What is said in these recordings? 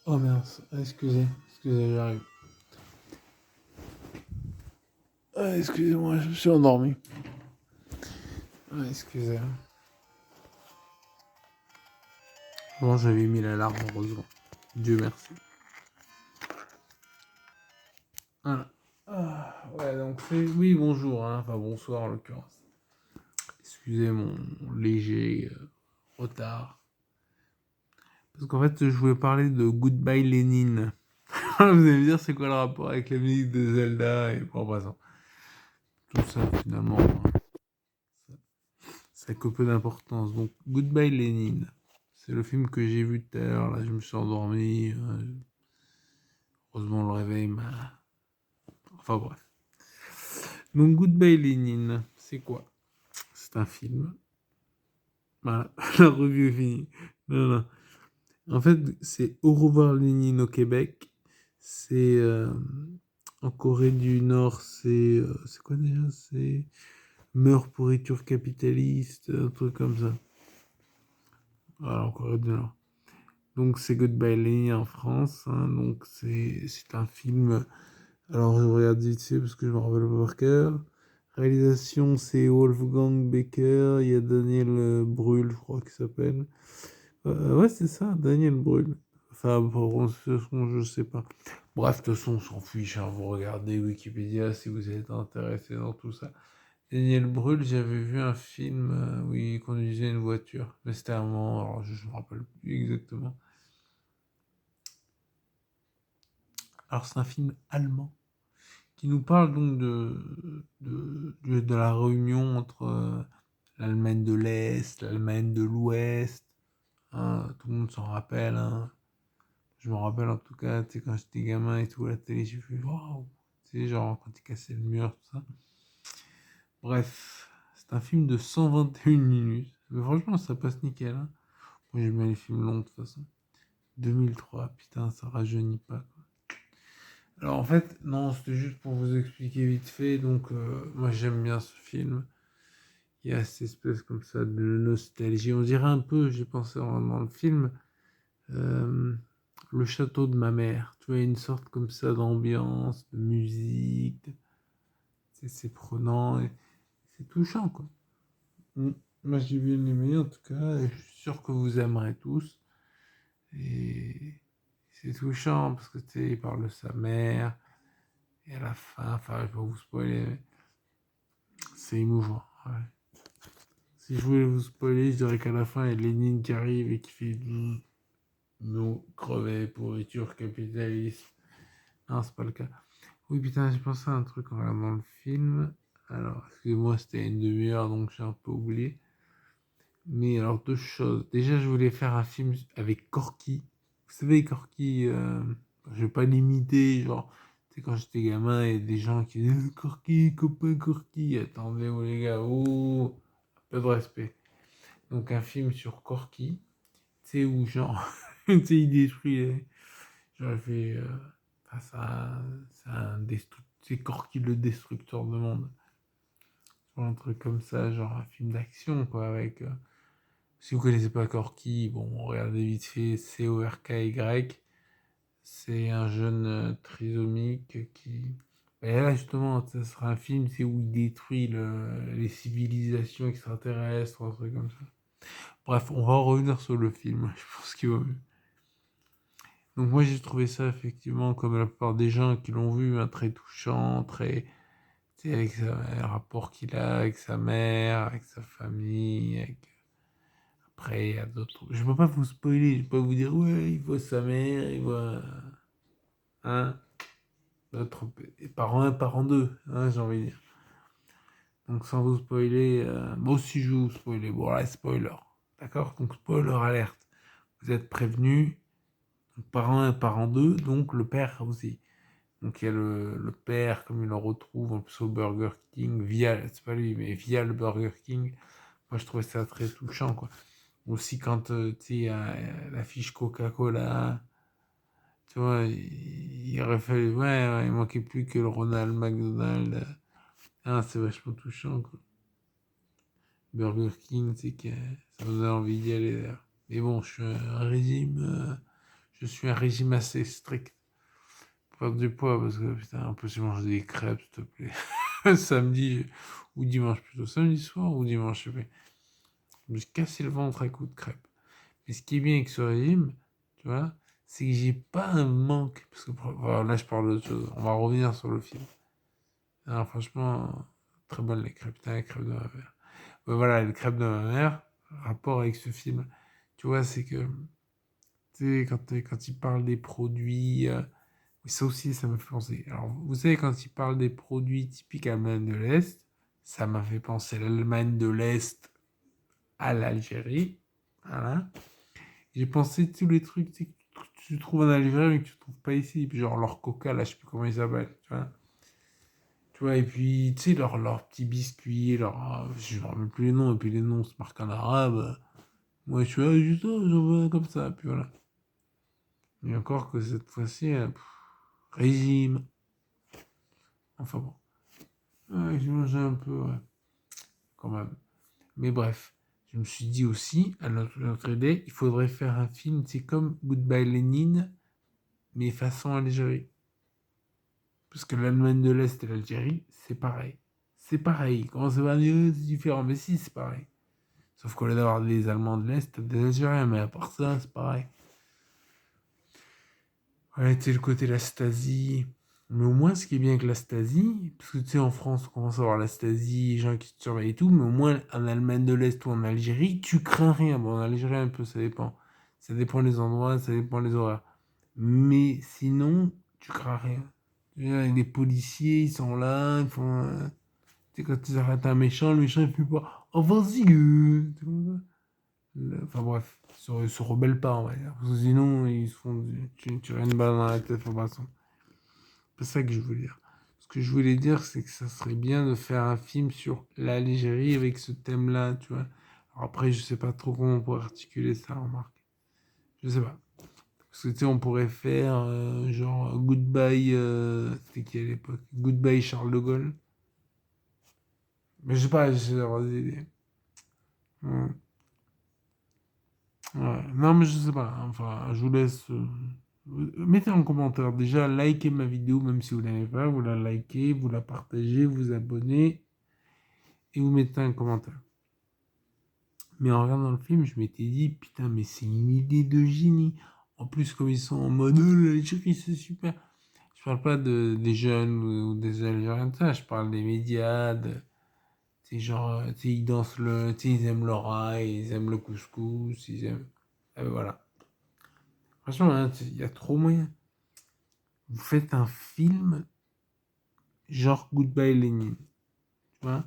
Oh mince, excusez, j'arrive. Ah, excusez-moi, je me suis endormi. Ah, excusez. Bon, j'avais mis l'alarme, heureusement. Dieu merci. Voilà. Ah, ouais, donc c'est... Oui, bonjour, hein. Enfin bonsoir en l'occurrence. Excusez mon léger retard. Parce qu'en fait, je voulais parler de Goodbye Lénine. Vous allez me dire, c'est quoi le rapport avec la musique de Zelda et bon, passant. Tout ça, finalement, ça a que peu d'importance. Donc, Goodbye Lénine. C'est le film que j'ai vu tout à l'heure. Là, je me suis endormi. Heureusement, le réveil m'a... Enfin, bref. Donc, Goodbye Lénine, c'est quoi? C'est un film. Voilà, la revue est finie. Non, non. En fait, c'est Au revoir Lénine au Québec. C'est en Corée du Nord, c'est quoi déjà? C'est Meurs pourriture capitaliste, un truc comme ça. Voilà, en Corée du Nord. Donc c'est Goodbye Lénine en France. Hein, donc c'est un film. Alors je regarde vite fait parce que je me rappelle pas par cœur. Réalisation c'est Wolfgang Becker. Il y a Daniel Brühl, je crois qu'il s'appelle. Ouais, c'est ça, Daniel Brühl. Enfin, bon, je sais pas. Bref, de toute façon, on s'en fiche. Hein, vous regardez Wikipédia si vous êtes intéressé dans tout ça. Daniel Brühl, j'avais vu un film où il conduisait une voiture. Mais c'était un moment, alors je me rappelle plus exactement. Alors, c'est un film allemand qui nous parle donc de la réunion entre l'Allemagne de l'Est, l'Allemagne de l'Ouest. Hein, tout le monde s'en rappelle. Hein. Je me rappelle en tout cas, tu sais, quand j'étais gamin et tout, à la télé, j'ai fait waouh! Tu sais, genre quand il cassait le mur, tout ça. Bref, c'est un film de 121 minutes. Mais franchement, ça passe nickel. Hein. Moi, j'aime bien les films longs de toute façon. 2003, putain, ça rajeunit pas. Quoi. Alors en fait, non, c'était juste pour vous expliquer vite fait. Donc, moi, j'aime bien ce film. Il y a cette espèce comme ça de nostalgie. On dirait un peu, j'ai pensé dans le film, euh, le château de ma mère. Tu vois, une sorte comme ça d'ambiance, de musique. C'est prenant et c'est touchant, quoi. Mm. Moi, j'ai bien aimé en tout cas. Et je suis sûr que vous aimerez tous. Et c'est touchant parce que tu sais, il parle de sa mère. Et à la fin, enfin, je vais pas vous spoiler, mais c'est émouvant. Ouais. Si je voulais vous spoiler, je dirais qu'à la fin, il y a Lénine qui arrive et qui fait nous crever, pourriture capitaliste. Non, c'est pas le cas. Oui, putain, j'ai pensé à un truc en regardant le film. Alors, excusez-moi, c'était une demi-heure, donc j'ai un peu oublié. Mais alors, deux choses. Déjà, je voulais faire un film avec Corky. Vous savez, Corky, je vais pas l'imiter, genre, tu sais, quand j'étais gamin, il y a des gens qui disaient Corky, copain Corky. Attendez, oh les gars, oh, un peu de respect. Donc, un film sur Corky, tu sais, où genre, tu sais, il détruit les. Genre, il fait. Enfin, c'est Corky le destructeur de monde. Genre, un truc comme ça, genre un film d'action, quoi, avec. Si vous connaissez pas Corky, bon, regardez vite fait Corky. C'est un jeune trisomique qui. Et là, justement, ça sera un film c'est où il détruit les civilisations extraterrestres, un truc comme ça. Bref, on va revenir sur le film, je pense qu'il va mieux. Donc, moi, j'ai trouvé ça, effectivement, comme la plupart des gens qui l'ont vu, hein, très touchant, très. Tu sais, avec le rapport qu'il a avec sa mère, avec sa famille, avec après, il y a d'autres. Je peux pas vous spoiler, je peux pas vous dire, ouais, il voit sa mère, il voit. Hein, d'autres. Parent un, parent 2, hein, j'ai envie de dire. Donc, sans vous spoiler, moi aussi je vais vous spoiler. Bon, là, spoiler. D'accord. Donc, spoiler alerte. Vous êtes prévenus. Parent un, parent 2, donc le père aussi. Donc, il y a le père, comme il le retrouve en plus au Burger King, via. C'est pas lui, mais via le Burger King. Moi, je trouvais ça très touchant, quoi. Aussi, quand tu sais, la fiche Coca-Cola. Tu vois, il aurait fallu. Ouais, ouais, il manquait plus que le Ronald McDonald. Ah, c'est vachement touchant, quoi. Burger King, c'est que ça me donne envie d'y aller d'ailleurs. Mais bon, je suis un régime. je suis un régime assez strict pour perdre du poids parce que putain, impossible de manger des crêpes, s'il te plaît. Samedi ou dimanche plutôt. Samedi soir ou dimanche, je sais pas. Je me suis cassé le ventre à coups de crêpes. Mais ce qui est bien avec ce régime, tu vois, c'est que j'ai pas un manque. Parce que voilà, là, je parle d'autre chose. On va revenir sur le film. Alors, franchement, très bonne les crêpes. Putain, les crêpes de ma mère. Ouais, voilà, les crêpes de ma mère, rapport avec ce film. Tu vois, c'est que, tu sais, quand il parle des produits. Oui, ça aussi, ça me fait penser. Alors, vous savez, quand il parle des produits typiques Allemagne de l'Est, ça m'a fait penser l'Allemagne de l'Est à l'Algérie. Voilà. J'ai pensé tous les trucs tu sais, que tu trouves en Algérie mais que tu trouves pas ici. Puis genre leur coca, là, je sais plus comment ils s'appellent. Tu vois, et puis, tu sais, leurs petits biscuits, je ne rappelle plus les noms, et puis les noms se marquent en arabe. Moi, je suis là, juste, oh, j'en veux un comme ça, puis voilà. Et encore que cette fois-ci, régime. Enfin bon. Ouais, j'ai mangé un peu, ouais, quand même. Mais bref, je me suis dit aussi, à notre idée, il faudrait faire un film, c'est comme Goodbye Lénine, mais façon Algérie. Parce que l'Allemagne de l'Est et l'Algérie, c'est pareil. C'est pareil. Comment ça va mieux? C'est différent. Mais si, c'est pareil. Sauf qu'au lieu d'avoir des Allemands de l'Est, t'as des Algériens. Mais à part ça, c'est pareil. Ouais, tu sais, le côté la Stasi. Mais au moins, ce qui est bien avec la Stasi, parce que tu sais, en France, on commence à voir la Stasi, les gens qui te surveillent et tout, mais au moins, en Allemagne de l'Est ou en Algérie, tu crains rien. Bon, en Algérie, un peu, ça dépend. Ça dépend des endroits, ça dépend des horaires. Mais sinon, tu crains rien. Les policiers, ils sont là, ils font. Tu sais, quand ils arrêtent un méchant, le méchant, il fait pas. Oh, vas-y, c'est comme ça. Enfin bref, ils se rebellent pas, on va dire. Parce que sinon, ils se font. Tu as une balle dans la tête, faut pas ça. C'est ça que je voulais dire. Ce que je voulais dire, c'est que ça serait bien de faire un film sur l'Algérie avec ce thème-là, tu vois. Alors après, je sais pas trop comment on pourrait articuler ça, remarque. Je sais pas. Parce que tu sais, on pourrait faire genre Goodbye, c'était qui à l'époque? Goodbye Charles de Gaulle. Mais je sais pas, j'essaie d'avoir des idées. Ouais. Ouais. Non, mais je sais pas. Enfin, je vous laisse. Mettez en commentaire. Déjà, likez ma vidéo, même si vous ne l'avez pas. Vous la likez, vous la partagez, vous abonnez et vous mettez un commentaire. Mais en regardant le film, je m'étais dit, putain, mais c'est une idée de génie. En plus, comme ils sont en mode, oh, l'Algérie, c'est super. Je parle pas des jeunes ou des Algériens, de ça. Je parle des médias, c'est genre, tu sais, ils dansent tu sais, ils aiment le rail, ils aiment le couscous, ils aiment. Voilà. Franchement, hein, il y a trop moyen. Vous faites un film genre Goodbye Lenin. Tu vois? En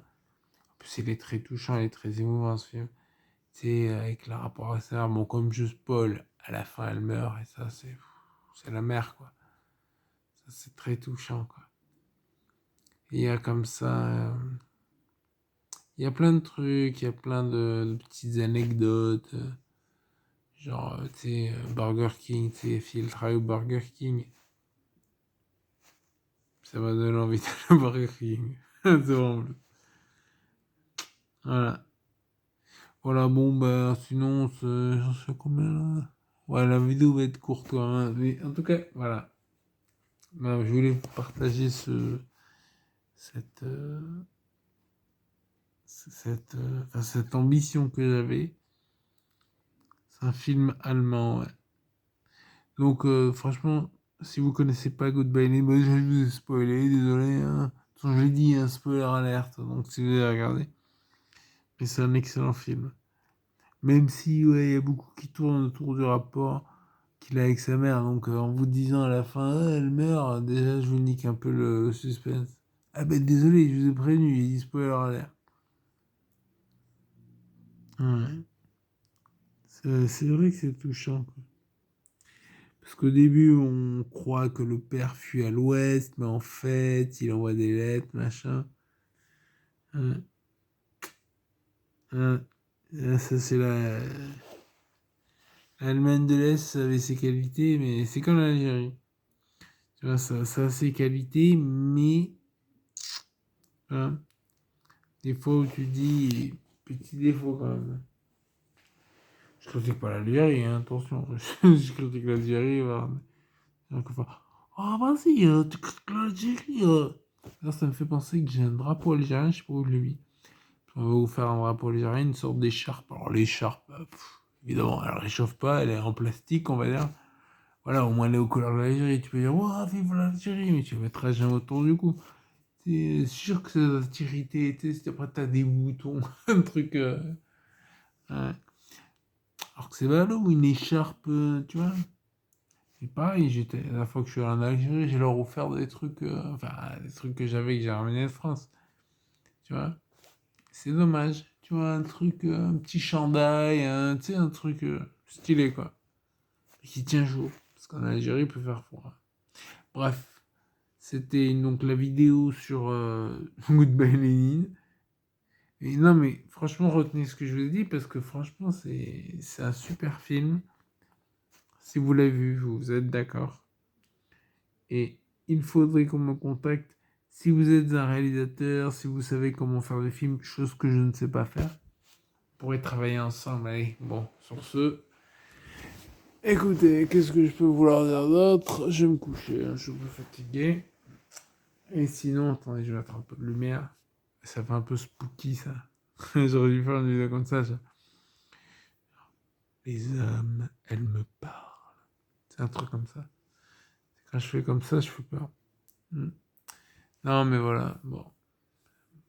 plus, il est très touchant, il est très émouvant ce film. Tu sais, avec le rapport à ça, bon, comme juste Paul, à la fin, elle meurt, et ça, c'est la mère, quoi. Ça, c'est très touchant, quoi. Et il y a comme ça. Il y a plein de trucs, il y a plein de petites anecdotes. Genre, tu sais, Burger King, tu sais, Phil travaille au Burger King. Ça m'a donné envie d'aller au Burger King. C'est vraiment bleu. Voilà. Voilà, bon, bah, sinon, j'en sais combien là? Ouais, la vidéo va être courte quand même. Mais en tout cas, voilà. Ben, je voulais vous partager cette, enfin, cette ambition que j'avais. C'est un film allemand, ouais. Donc, franchement, si vous connaissez pas Goodbye Lenin, moi, je vous ai spoilé, désolé. Hein. Je l'ai dit, un spoiler alerte, donc si vous avez regardé. Mais c'est un excellent film. Même si, ouais, il y a beaucoup qui tournent autour du rapport qu'il a avec sa mère. Donc, en vous disant à la fin, ah, elle meurt, déjà, je vous nique un peu le suspense. Ah ben, désolé, je vous ai prévenu, il dit spoiler alerte. Ouais. C'est vrai que c'est touchant, quoi. Parce qu'au début, on croit que le père fuit à l'ouest, mais en fait, il envoie des lettres, machin. Ouais. Ouais. Ça, c'est l'Allemagne de l'Est avait ses qualités, mais c'est comme l'Algérie. Tu vois, ça a ses qualités, mais hein, des fois où tu dis petit défaut quand même. Je critique pas l'Algérie, hein, attention. Je critique l'Algérie. Voilà. Donc, enfin, ah, vas-y, tu critiques l'Algérie. Là, ça me fait penser que j'ai un drapeau algérien, je sais pas où je l'ai mis. On va vous faire un drapeau algérien, une sorte d'écharpe. Alors, l'écharpe, évidemment, elle réchauffe pas, elle est en plastique, on va dire. Voilà, au moins elle est aux couleurs de l'Algérie. Tu peux dire, waouh, vive l'Algérie, mais tu mettras jamais autour du cou. C'est sûr que ça va t'irriter, tu sais, si après t'as des boutons, un truc. Ouais. Alors que c'est ballot, une écharpe, tu vois. Et pareil, la fois que je suis allé en Algérie, j'ai leur offert des trucs, enfin, des trucs que j'avais, que j'ai ramené de France. Tu vois. C'est dommage. Tu vois, un truc, un petit chandail, tu sais, un truc stylé, quoi. Et qui tient chaud. Parce qu'en Algérie, il peut faire froid. Bref, c'était donc la vidéo sur Goodbye Lénine. Et non, mais franchement, retenez ce que je vous ai dit parce que franchement, c'est un super film. Si vous l'avez vu, vous êtes d'accord. Et il faudrait qu'on me contacte si vous êtes un réalisateur, si vous savez comment faire des films, chose que je ne sais pas faire. On pourrait travailler ensemble. Allez, bon, sur ce. Écoutez, qu'est-ce que je peux vouloir dire d'autre? Je vais me coucher, hein, je suis un peu fatigué. Et sinon, attendez, je vais mettre un peu de lumière. Ça fait un peu spooky, ça. J'aurais dû faire une vidéo comme ça. Les âmes, elles me parlent. C'est un truc comme ça. Quand je fais comme ça, je fais peur. Non, mais voilà. Bon.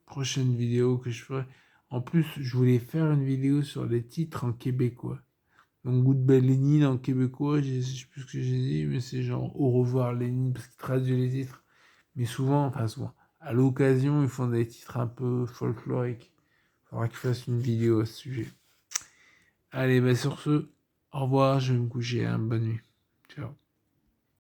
Prochaine vidéo que je ferai. En plus, je voulais faire une vidéo sur les titres en québécois. Donc, Goodbye Lénine en québécois, je sais plus ce que j'ai dit, mais c'est genre au revoir Lénine, parce qu'il traduit les titres. Mais souvent, à l'occasion, ils font des titres un peu folkloriques. Il faudra que je fasse une vidéo à ce sujet. Allez, bah sur ce, au revoir, je vais me coucher, hein, bonne nuit. Ciao.